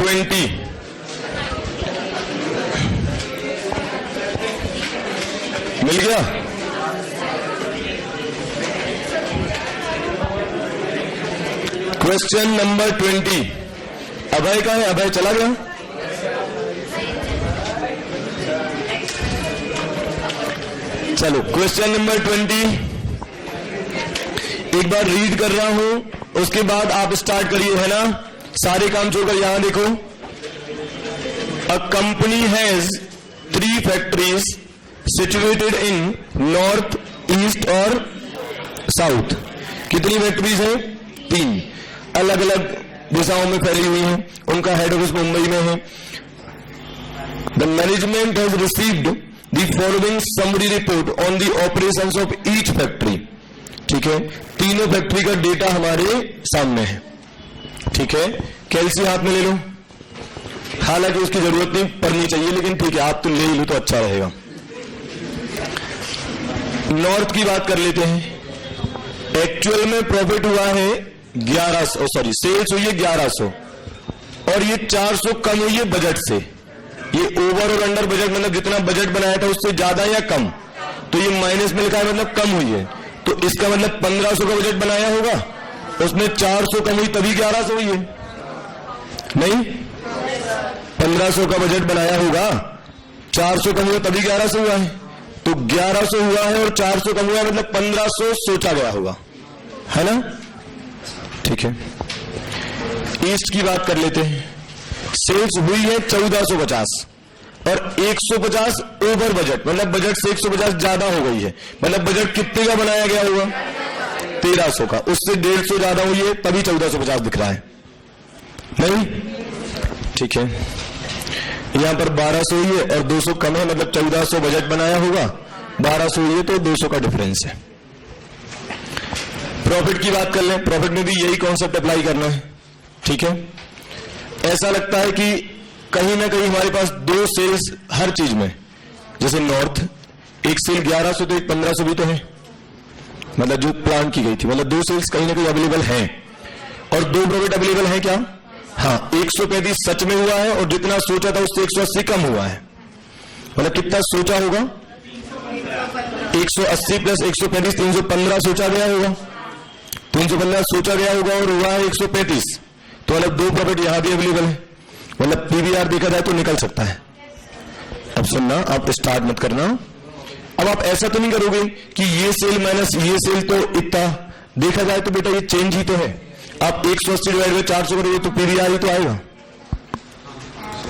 20। मिल गया? Question number 20। अभय का है, अभय चला गया? चलो क्वेश्चन नंबर 20 एक बार रीड कर रहा हूं, उसके बाद आप स्टार्ट करिए, है ना? सारे काम छोड़कर यहां देखो। A company has 3 factories situated in north, east और साउथ। कितनी फैक्ट्रीज है? 3, अलग अलग दिशाओं में फैली हुई हैं। उनका हेड ऑफिस मुंबई में है। The management has received the following summary report on the operations of each factory. ठीक है, तीनों फैक्ट्री का डेटा हमारे सामने है। ठीक है, कैलसी हाथ में ले लो, हालांकि उसकी जरूरत नहीं पड़नी चाहिए, लेकिन ठीक है आप तो ले ही लो तो अच्छा रहेगा। नॉर्थ की बात कर लेते हैं। एक्चुअल में प्रॉफिट हुआ है 1100, सॉरी सेल्स हुई है 1100 और ये 400 कम हुई है बजट से। ये ओवर और अंडर बजट मतलब जितना बजट बनाया था उससे ज्यादा या कम, तो ये माइनस में लिखा है मतलब कम हुई है। तो इसका मतलब 1500 का बजट बनाया होगा, उसमें 400 कम हुई तभी 1100 हुई है। नहीं, 1500 का बजट बनाया होगा, 400 कम हुआ तभी 1100 हुआ है। तो 1100 हुआ है और 400 कम हुआ है मतलब 1500 सोचा गया होगा, है ना? ठीक है, ईस्ट की बात कर लेते हैं। सेल्स हुई है 1450 और 150 ओवर बजट, मतलब बजट से 150 ज्यादा हो गई है। मतलब बजट कितने का बनाया गया होगा? 1300 का, उससे 150 ज्यादा हुई है तभी 1450 दिख रहा है। नहीं, ठीक है, यहां पर 1200 हुई है और 200 कम है, मतलब 1400 बजट बनाया होगा, 1200 हुई है तो 200 का डिफरेंस है। प्रॉफिट की बात कर लें। प्रॉफिट में भी यही कॉन्सेप्ट अप्लाई करना है। ठीक है, ऐसा लगता है कि कहीं ना कहीं हमारे पास 2 सेल्स हर चीज में, जैसे नॉर्थ एक सेल 1100 तो एक 1500 भी तो है, मतलब जो प्लान की गई थी, मतलब 2 सेल्स कहीं ना कहीं अवेलेबल हैं और 2 प्रॉफिट अवेलेबल है क्या? हाँ, 135 सच में हुआ है और जितना सोचा था उससे 180 कम हुआ है। मतलब कितना सोचा होगा? 180 प्लस 135 315 सोचा गया होगा, 315 सोचा गया होगा और हुआ है 135, तो मतलब 2 प्रॉफिट यहां भी अवेलेबल है। मतलब पीवीआर देखा जाए तो निकल सकता है। अब सुनना, आप स्टार्ट मत करना। अब आप ऐसा तो नहीं करोगे कि ये सेल माइनस ये सेल तो इतना, देखा जाए तो बेटा ये चेंज ही तो है। आप 180 डिवाइड बाय 400 करोगे तो पीवीआर ही तो आएगा।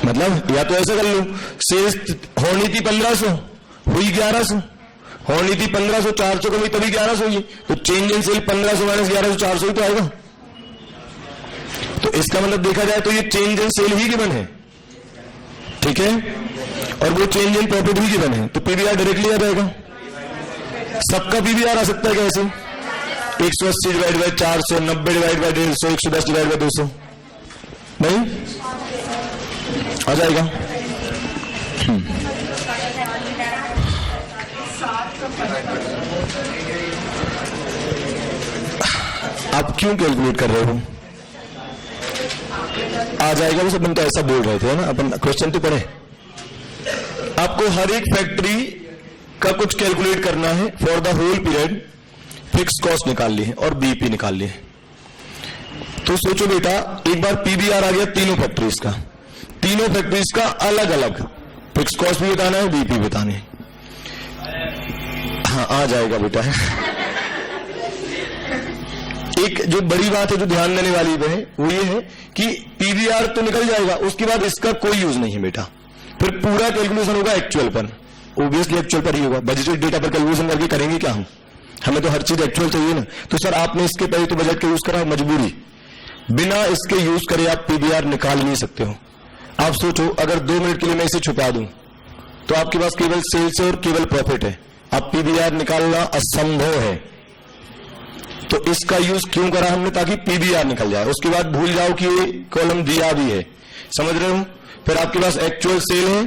मतलब या तो ऐसा कर लो, सेल्स होनी थी 1500 हुई 1100, होनी थी 1500 400 कमी तभी 1100 हुई, तो चेंज इन सेल 1500 माइनस 1100 400 ही तो आएगा। तो इसका मतलब देखा जाए तो ये चेंज इन सेल ही गिवन है। ठीक है, और वो चेंज इन प्रॉफिट भी गिवन है, तो पीवीआर डायरेक्टली आ जाएगा। सबका पीवीआर आ सकता है कैसे? 180 divide by 400, 90 divide by 150, 110 divide by 200, नहीं आ जाएगा। आप क्यों कैलकुलेट कर रहे हो? आ जाएगा, बस अपन तो ऐसा बोल रहे थे ना, अपन क्वेश्चन तो पढ़े। आपको हर एक फैक्ट्री का कुछ कैलकुलेट करना है for the whole period. Fix cost निकाल ली है और बीपी निकाल ली है। तो सोचो बेटा, एक बार पीबीआर आ गया तीनों फैक्ट्रीज का, तीनों फैक्ट्रीज का अलग अलग फिक्स कॉस्ट भी बताना है, बीपी बतानी है। हाँ आ जाएगा बेटा। एक जो बड़ी बात है जो ध्यान देने वाली है वो ये है कि पीवीआर तो निकल जाएगा, उसके बाद इसका कोई यूज नहीं बेटा। फिर पूरा कैलकुलेशन होगा एक्चुअल पर, ऑब्वियसली एक्चुअल पर ही होगा। बजटेड डेटा पर कैलकुलेशन करके करेंगे क्या हम? हमें तो हर चीज एक्चुअल चाहिए ना। तो सर आपने इसके पहले तो बजट का यूज करा, मजबूरी, बिना इसके यूज करे आप पीवीआर निकाल नहीं सकते हो। आप सोचो अगर 2 मिनट के लिए मैं इसे छुपा दूं तो आपके पास केवल सेल्स है और केवल प्रॉफिट है, अब पीवीआर निकालना असंभव है। तो इसका यूज क्यों करा हमने? ताकि पीवीआर निकल जाए, उसके बाद भूल जाओ कि ये कॉलम दिया भी है, समझ रहे हो? फिर आपके पास एक्चुअल सेल है,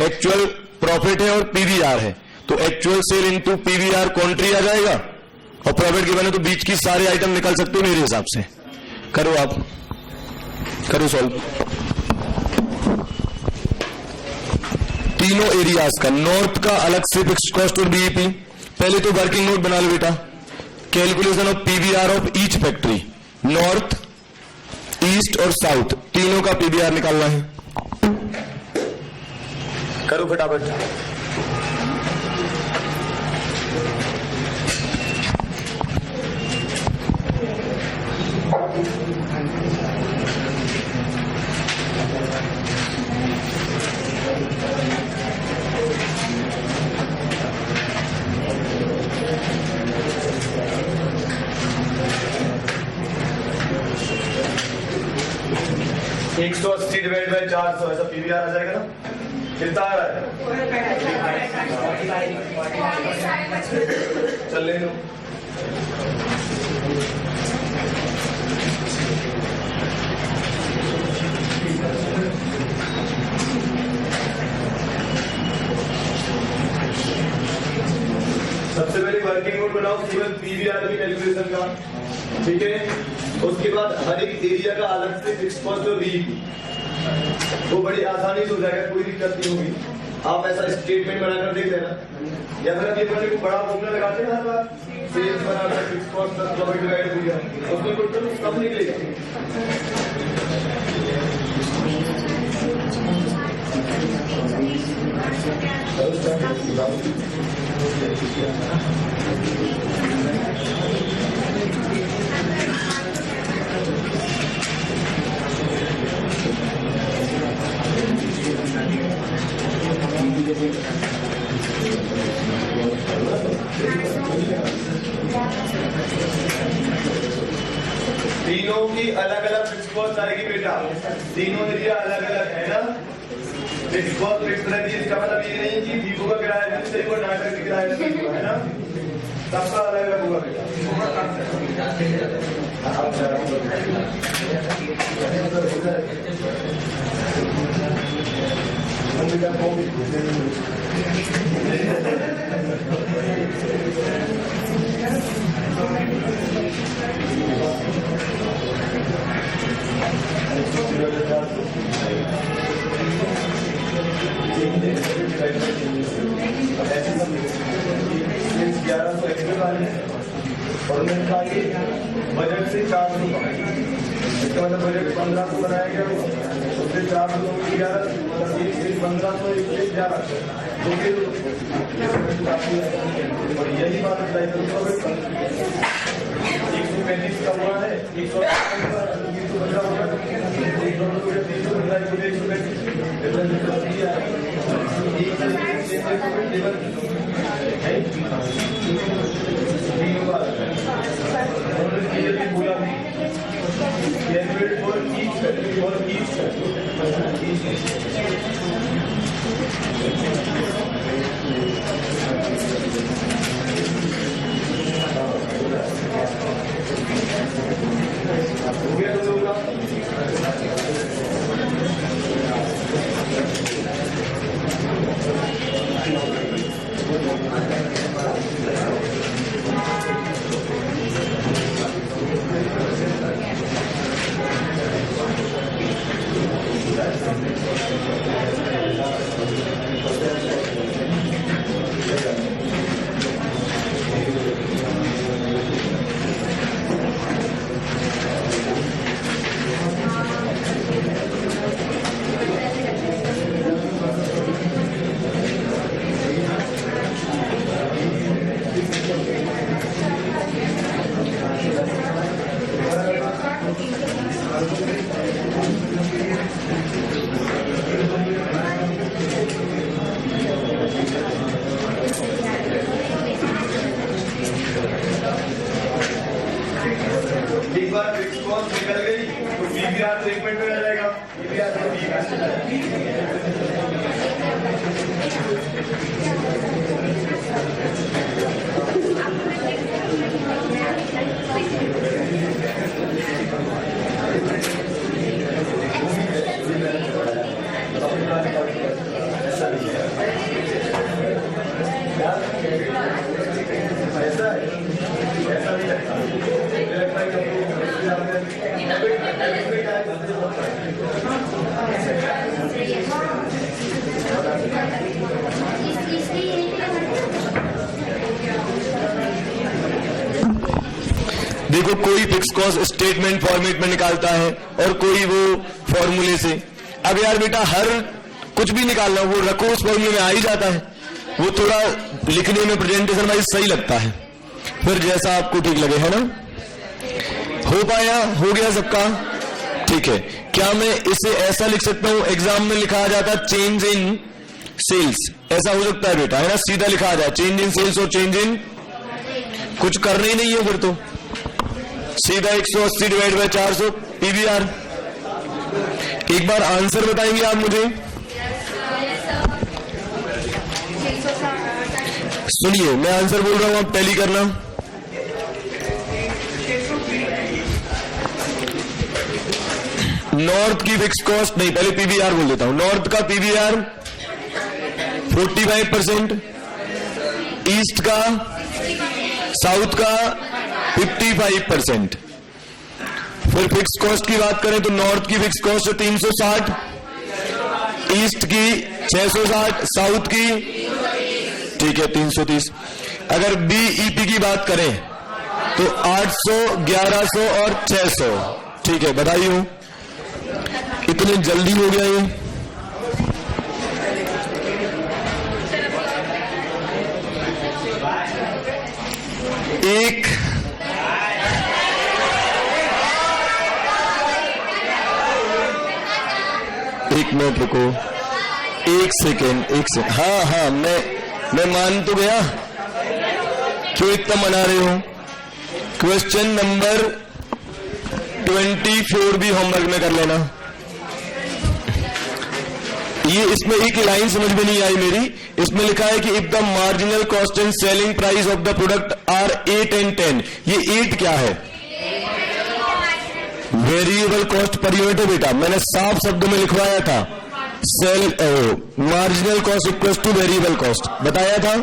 एक्चुअल प्रॉफिट है और पीवीआर है, तो एक्चुअल सेल इनटू पीवीआर कॉन्ट्री आ जाएगा और प्रॉफिट के बने तो बीच की सारे आइटम निकल सकते हो मेरे हिसाब से। करो, आप करो सॉल्व। तीनों एरियाज का, नॉर्थ का अलग से फिक्स्ड कॉस्ट और बीईपी। पहले तो वर्किंग नोट बना लो बेटा, calculation of PVR of each factory, north, east और साउथ तीनों का पीवीआर निकालना है। करो फटाफट। एक 180 डिवाइड बाय 400 ऐसा पीवीआर आ जाएगा ना? कितना आ रहा है? चल ले लो। सबसे पहले वर्किंग नोट बनाओ केवल पीवीआर की कैलकुलेशन का, ठीक है। उसके बाद हर एक एरिया का अलग से फिक्स कॉस्ट और बीईपी, वो बड़ी आसानी से हो जाएगा, कोई दिक्कत नहीं होगी। आप ऐसा स्टेटमेंट बनाकर देख लेना, या फिर अभी अपने को बड़ा फॉर्मूला लगाते हैं हर बार, सेल्स बराबर fix cost plus profit divided हो गया, उसमें टोटल कब निकलेगा? तीनों की अलग अलग फिक्स कॉस्ट आएगी बेटा, तीनों एरिया अलग अलग है ना। फिक्स कॉस्ट फिक्स रहती है, इसका मतलब ये नहीं कि वीवो का किराया भी सही और नाटक का किराया भी सही है ना, सबका अलग अलग होगा बेटा। बजट से 400, इसका मतलब बजट 1500 बनाया गया, उससे 400 11, 1500 11, और यही बात अप्लाई करो। 135 का हुआ है, 115 होगा, はい。देखो कोई फिक्स कॉस्ट स्टेटमेंट फॉर्मेट में निकालता है और कोई वो फॉर्मूले से। अब यार बेटा हर कुछ भी निकालना वो रखो उस फॉर्मूले में आ ही जाता है, वो थोड़ा लिखने में प्रेजेंटेशन वाइज सही लगता है, फिर जैसा आपको ठीक लगे, है ना। हो पाया, हो गया सबका, ठीक है। क्या मैं इसे ऐसा लिख सकता हूं, एग्जाम में लिखा जाता है चेंज इन सेल्स, ऐसा हो सकता है बेटा, है ना, सीधा लिखा आ जाए चेंज इन सेल्स और चेंज इन, कुछ करना ही नहीं है फिर तो सीधा 180 डिवाइड बाय 400 पीवीआर। एक बार आंसर बताएंगे आप मुझे, सुनिए मैं आंसर बोल रहा हूं, आप टैली करना। नॉर्थ की फिक्स कॉस्ट नहीं, पहले पीवीआर बोल देता हूं। नॉर्थ का पीवीआर 45%, ईस्ट का, साउथ का 55%। फिर फिक्स कॉस्ट की बात करें तो नॉर्थ की फिक्स कॉस्ट है 360, ईस्ट की 660, साउथ की ठीक है 330। अगर बीईपी की बात करें तो 800, 1100 और 600, ठीक है। बधाई हो, इतने जल्दी हो गया ये। एक मिनट रुको, एक सेकेंड। हाँ मैं मान तो गया, क्यों इतना मना रहे हो। क्वेश्चन नंबर 24 भी होमवर्क में कर लेना। ये इसमें एक लाइन समझ में नहीं आई मेरी, इसमें लिखा है कि if the marginal cost and selling price of the product are 8 and 10, ये 8 क्या है, वेरिएबल कॉस्ट पर यूनिट है बेटा, मैंने साफ शब्दों में लिखवाया था। Marginal cost equal two variable cost बताया था,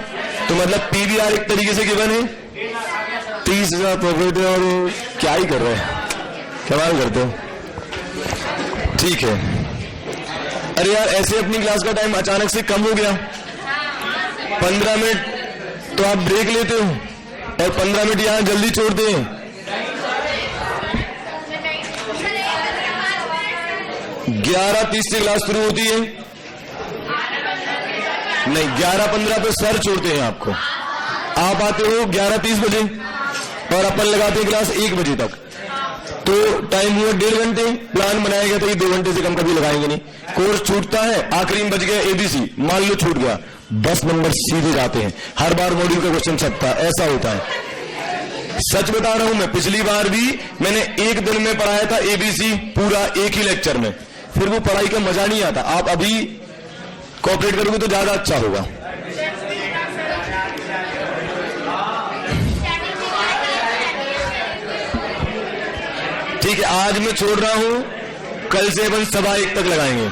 तो मतलब पीवीआर एक तरीके से गिवन है 30,000 प्रॉफिट है, और क्या ही कर रहे हैं, कमाल करते हो, ठीक है। अरे यार ऐसे अपनी क्लास का टाइम अचानक से कम हो गया, 15 मिनट तो आप ब्रेक लेते हो और 15 मिनट यहां जल्दी छोड़ते हैं। 11:30 से क्लास शुरू होती है, नहीं 11:15 पे सर छोड़ते हैं आपको, आप आते हो 11:30 बजे और अपन लगाते हैं क्लास 1 बजे तक, तो टाइम हुआ 1.5 घंटे। प्लान बनाया गया था कि 2 घंटे से कम कभी लगाएंगे नहीं। कोर्स छूटता है, आखिरी में बच गया एबीसी, मान लो छूट गया, 10 नंबर सीधे जाते हैं, हर बार मॉड्यूल का क्वेश्चन छपता है, ऐसा होता है। सच बता रहा हूं मैं, पिछली बार भी मैंने एक दिन में पढ़ाया था एबीसी पूरा एक ही लेक्चर में, फिर वो पढ़ाई का मजा नहीं आता। आप अभी कोऑपरेट करोगे तो ज्यादा अच्छा होगा। ठीक है, आज मैं छोड़ रहा हूं, कल से अपन 1:15 तक लगाएंगे,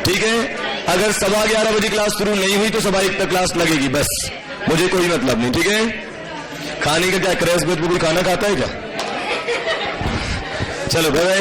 ठीक है। अगर 11:15 बजे क्लास शुरू नहीं हुई तो 1:15 तक क्लास लगेगी, बस, मुझे कोई मतलब नहीं, ठीक है। खाने का क्या क्रैश बेच में कोई खाना खाता है क्या, चलो बाय बाय।